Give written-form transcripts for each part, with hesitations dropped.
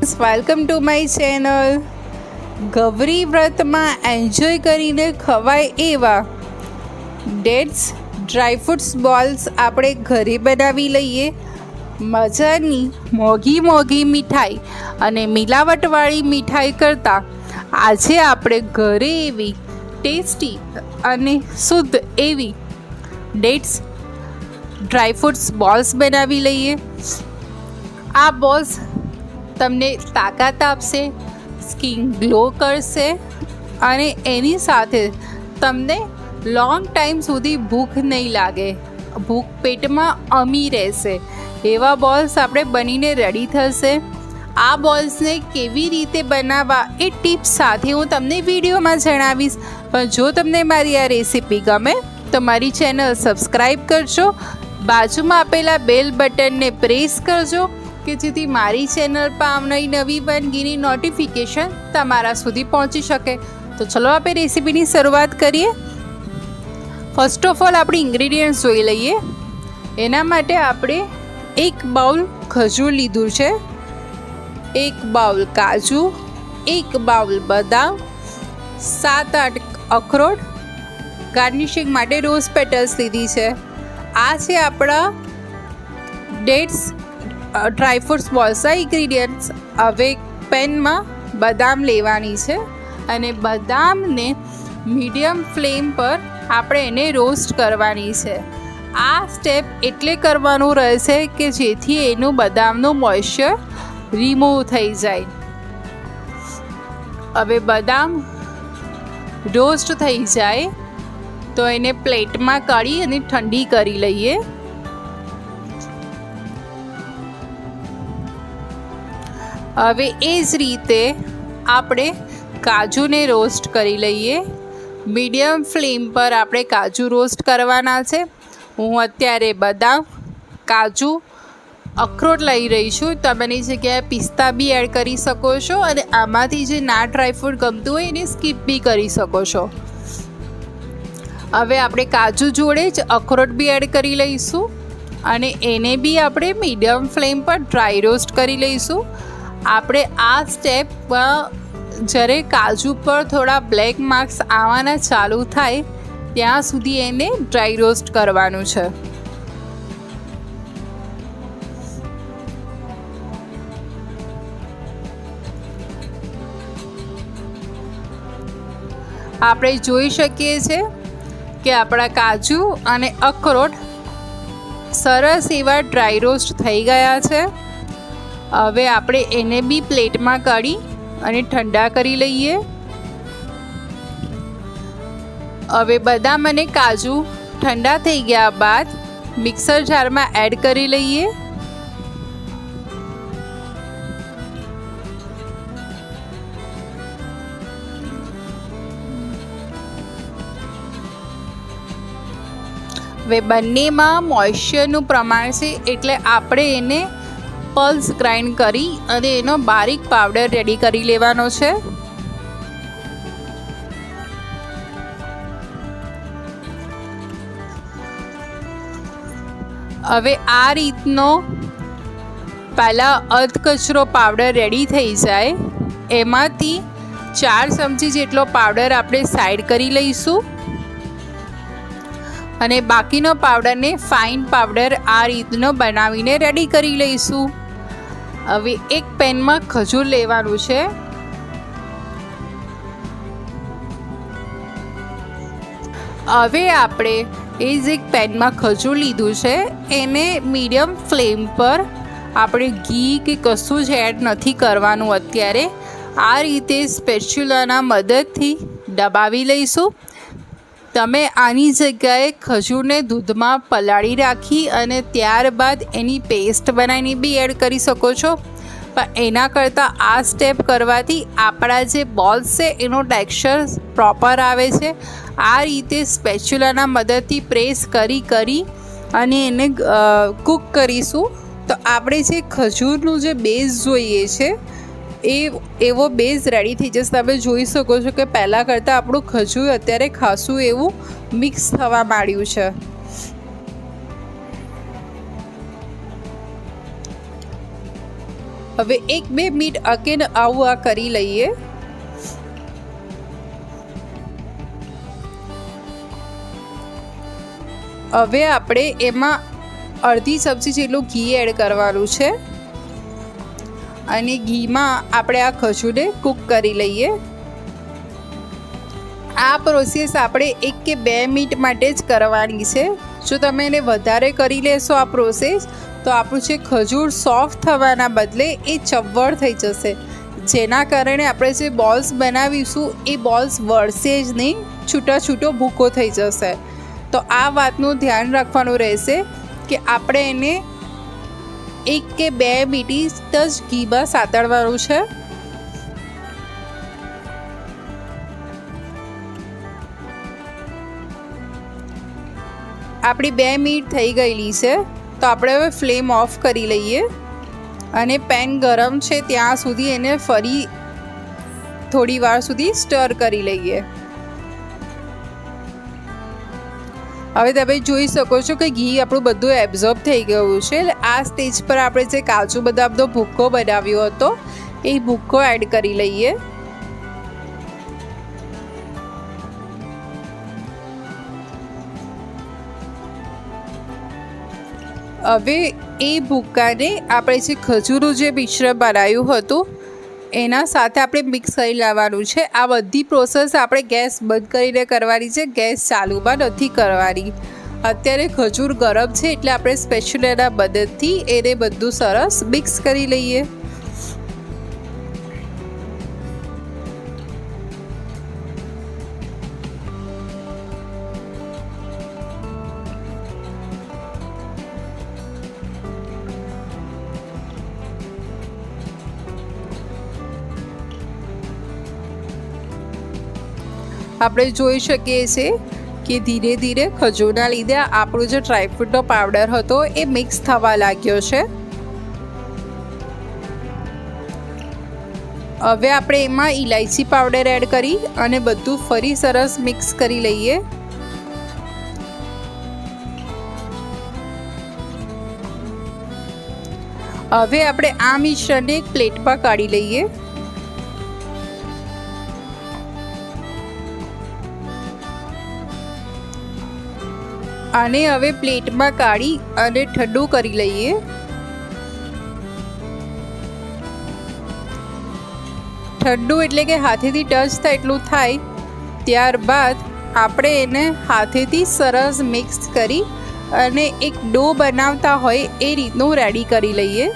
Friends, welcome to my channel. Gauri વ્રતમાં enjoy કરીને ખવાય એવા ડેટ્સ ડ્રાયફ્રૂટ્સ બોલ્સ આપણે ઘરે બનાવી લઈએ. મજાની મોંઘી મીઠાઈ અને મિલાવટવાળી મીઠાઈ કરતાં આજે આપણે ઘરે એવી ટેસ્ટી અને શુદ્ધ એવી ડેટ્સ ડ્રાયફ્રૂટ્સ બોલ્સ બનાવી લઈએ. આ બોલ્સ તમને તાકાત આપશે, સ્કિન ગ્લો કરશે અને એની સાથે તમને લોંગ ટાઈમ સુધી ભૂખ નહીં લાગે, ભૂખ પેટમાં અમી રહેશે એવા બોલ્સ આપણે બનીને રેડી થશે. આ બોલ્સને કેવી રીતે બનાવવા એ ટિપ્સ સાથે હું તમને વિડીયોમાં જણાવીશ. પણ જો તમને મારી આ રેસીપી ગમે તો મારી ચેનલ સબસ્ક્રાઈબ કરજો, બાજુમાં આપેલા બેલ બટનને પ્રેસ કરજો કે જેથી મારી ચેનલ પર આવનારી નવી વાનગીની નોટિફિકેશન તમારા સુધી પહોંચી શકે. તો ચલો આપણે રેસીપીની શરૂઆત કરીએ. ફર્સ્ટ ઓફ ઓલ આપણે ઇન્ગ્રેડિયન્ટ્સ જોઈ લઈએ. એના માટે આપણે 1 બાઉલ ખજૂર લીધું છે, 1 બાઉલ કાજુ, 1 બાઉલ બદામ, 7-8 અખરોટ, ગાર્નિશિંગ માટે રોઝ પેટલ્સ લીધી છે. આ છે આપણા ડેટ્સ ડ્રાયફ્રૂટ્સ બોલ્સના ઇન્ગ્રીડિયન્ટ્સ. હવે પેનમાં બદામ લેવાની છે અને બદામને મીડિયમ ફ્લેમ પર આપણે એને રોસ્ટ કરવાની છે. આ સ્ટેપ એટલે કરવાનું રહેશે કે જેથી એનું બદામનું મોઇશ્ચર રિમૂવ થઈ જાય. હવે બદામ રોસ્ટ થઈ જાય તો એને પ્લેટમાં કાઢી અને ઠંડી કરી લઈએ. હવે એ જ રીતે આપણે કાજુને રોસ્ટ કરી લઈએ. મીડિયમ ફ્લેમ પર આપણે કાજુ રોસ્ટ કરવાના છે. હું અત્યારે બદામ, કાજુ, અખરોટ લઈ રહી છું. તમે એની જગ્યાએ પિસ્તા બી એડ કરી શકો છો અને આમાંથી જે ના ડ્રાયફ્રૂટ ગમતું હોય એને સ્કીપ બી કરી શકો છો. હવે આપણે કાજુ જોડે જ અખરોટ બી એડ કરી લઈશું અને એને બી આપણે મીડિયમ ફ્લેમ પર ડ્રાય રોસ્ટ કરી લઈશું. આપણે આ સ્ટેપમાં જ્યારે કાજુ પર થોડા બ્લેક માર્ક્સ આવવાના ચાલુ થાય ત્યાં સુધી એને ડ્રાય રોસ્ટ કરવાનું છે. આપણે જોઈ શકીએ છીએ કે આપણા કાજુ અને અખરોટ સરસ એવા ડ્રાય રોસ્ટ થઈ ગયા છે. હવે આપણે એને બી પ્લેટમાં કાઢી અને ઠંડા કરી લઈએ. હવે બદામ અને કાજુ ઠંડા થઈ ગયા બાદ મિક્સર જારમાં એડ કરી લઈએ. હવે બંનેમાં મોઇશ્ચરનું પ્રમાણ છે એટલે આપણે એને પલ્સ ગ્રાઇન્ડ કરી અને એનો બારીક પાવડર રેડી કરી લેવાનો છે. હવે આ રીતનો પહેલાં અધકચરો પાવડર રેડી થઈ જાય એમાંથી 4 ચમચી જેટલો પાવડર આપણે સાઈડ કરી લઈશું અને બાકીનો પાવડરને ફાઇન પાવડર આ રીતનો બનાવીને રેડી કરી લઈશું. હવે એક પેનમાં ખજૂર લેવાનું છે. હવે આપણે એ જ એક પેનમાં ખજૂર લીધું છે, એને મીડિયમ ફ્લેમ પર આપણે ઘી કે કશું જ એડ નથી કરવાનું. અત્યારે આ રીતે સ્પેચ્યુલાના મદદથી દબાવી લઈશું. તમે આની જગ્યાએ ખજૂરને દૂધમાં પલાળી રાખી અને ત્યારબાદ એની પેસ્ટ બનાવીને બી એડ કરી શકો છો. પણ એના કરતાં આ સ્ટેપ કરવાથી આપણા જે બોલ્સ છે એનો ટેક્સચર પ્રોપર આવે છે. આ રીતે સ્પેચ્યુલાના મદદથી પ્રેસ કરી અને એને કૂક કરીશું. તો આપણે જે ખજૂરનું જે બેઝ જોઈએ છે એવો બેઝ રેડી થઈ જશે. તમે જોઈ શકો છો કે પહેલાં કરતાં આપણું ખજૂર અત્યારે ખાસું એવું મિક્સ થવા માંડ્યું છે. હવે 1-2 મિનિટ અગેન આવું આ કરી લઈએ. હવે આપણે એમાં અડધી ચમચી જેટલું ઘી એડ કરવાનું છે અને ઘીમાં આપણે આ ખજૂરને કૂક કરી લઈએ. આ પ્રોસેસ આપણે 1 કે 2 મિનિટ માટે જ કરવાની છે. જો તમે એને વધારે કરી લેશો આ પ્રોસેસ તો આપણું જે ખજૂર સોફ્ટ થવાના બદલે એ ચવડ થઈ જશે, જેના કારણે આપણે જે બોલ્સ બનાવીશું એ બોલ્સ વળશે જ નહીં, છૂટો છૂટો ભૂકો થઈ જશે. તો આ વાતનું ધ્યાન રાખવાનું રહેશે કે આપણે એને 1 કે 2 મિનિટ જ ઘીમાં સાતળવાનું છે. આપણી 2 મિનિટ થઈ ગયેલી છે, તો આપણે હવે ફ્લેમ ઓફ કરી લઈએ અને પેન ગરમ છે ત્યાં સુધી એને ફરી થોડી વાર સુધી સ્ટર કરી લઈએ. હવે તમે જોઈ શકો છો કે ઘી આપણું બધું એબ્ઝોર્બ થઈ ગયું છે. આ સ્ટેજ પર આપણે જે કાજુ બદામનો ભૂક્કો બનાવ્યો હતો એ ભૂક્કો એડ કરી લઈએ. હવે એ ભૂક્કાને આપણે જે ખજૂરનું જે મિશ્રણ બનાવ્યું હતું એના સાથે આપણે મિક્સ કરી લાવવાનું છે. આ બધી પ્રોસેસ આપણે ગેસ બંધ કરીને કરવાની છે, ગેસ ચાલુમાં નથી કરવાની. અત્યારે ખજૂર ગરમ છે એટલે આપણે સ્પેચ્યુલાના મદદથી એને બધું સરસ મિક્સ કરી લઈએ. આપણે જોઈ શકીએ છીએ કે ધીરે ધીરે ખજૂરના લીધે આપણો જે ડ્રાયફ્રૂટનો પાવડર હતો એ મિક્સ થવા લાગ્યો છે. હવે આપણે એમાં ઇલાયચી પાવડર એડ કરી અને બધું ફરી સરસ મિક્સ કરી લઈએ. હવે આપણે આ મિશ્રણને એક પ્લેટમાં કાઢી લઈએ. આને હવે પ્લેટમાં કાઢી અને ઠંડુ કરી લઈએ. ઠંડુ એટલે કે હાથેથી ટચ થાય એટલું થાય, ત્યારબાદ આપણે એને હાથેથી સરસ મિક્સ કરી અને એક ડો બનાવતા હોય એ રીતનું રેડી કરી લઈએ.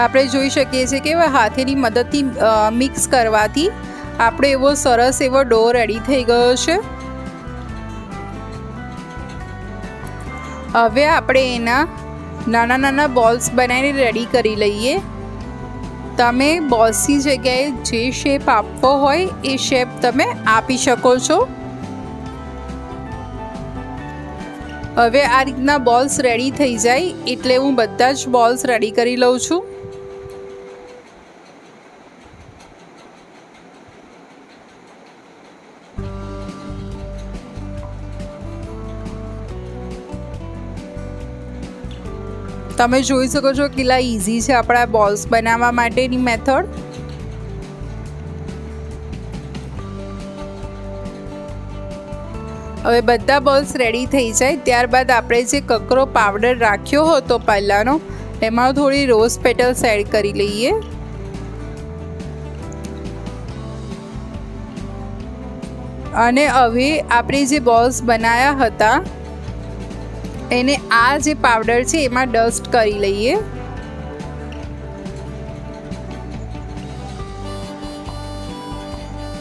આપણે જોઈ શકીએ છીએ કે હાથેની મદદથી મિક્સ કરવાથી આપણે એવો સરસ એવો ડો રેડી થઈ ગયો છે. હવે આપણે એના નાના નાના બોલ્સ બનાવીને રેડી કરી લઈએ. તમે બોલ્સની જગ્યાએ જે શેપ આપવો હોય એ શેપ તમે આપી શકો છો. હવે આ રીતના બોલ્સ રેડી થઈ જાય એટલે હું બધા જ બોલ્સ રેડી કરી લઉં છું. તમે જોઈ શકો છો કેટલા ઇઝી છે આપણા બોલ્સ બનાવવા માટેની મેથડ. હવે બધા બોલ્સ રેડી થઈ જાય ત્યારબાદ આપણે જે કકરો પાવડર રાખ્યો હતો પહેલાંનો એમાં થોડી રોઝ પેટલ્સ એડ કરી લઈએ. અને હવે આપણે જે બોલ્સ બનાવ્યા હતા એને આ જે પાવડર છે એમાં ડસ્ટ કરી લઈએ.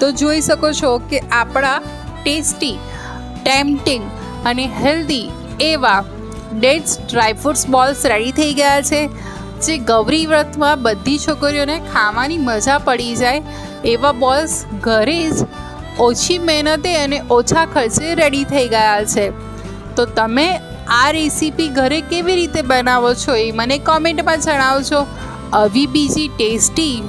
તો જોઈ શકો છો કે આપણા ટેસ્ટી, ટેમ્પટિંગ અને હેલ્ધી એવા ડેટ્સ ડ્રાયફ્રૂટ્સ બોલ્સ રેડી થઈ ગયા છે, જે ગૌરી વ્રતમાં બધી છોકરીઓને ખાવાની મજા પડી જાય એવા બોલ્સ ઘરે જ ઓછી મહેનતે અને ઓછા ખર્ચે રેડી થઈ ગયા છે. તો તમે આ રેસીપી ઘરે કેવી રીતે બનાવો છો એ મને કોમેન્ટમાં જણાવજો. આવી બીજી ટેસ્ટી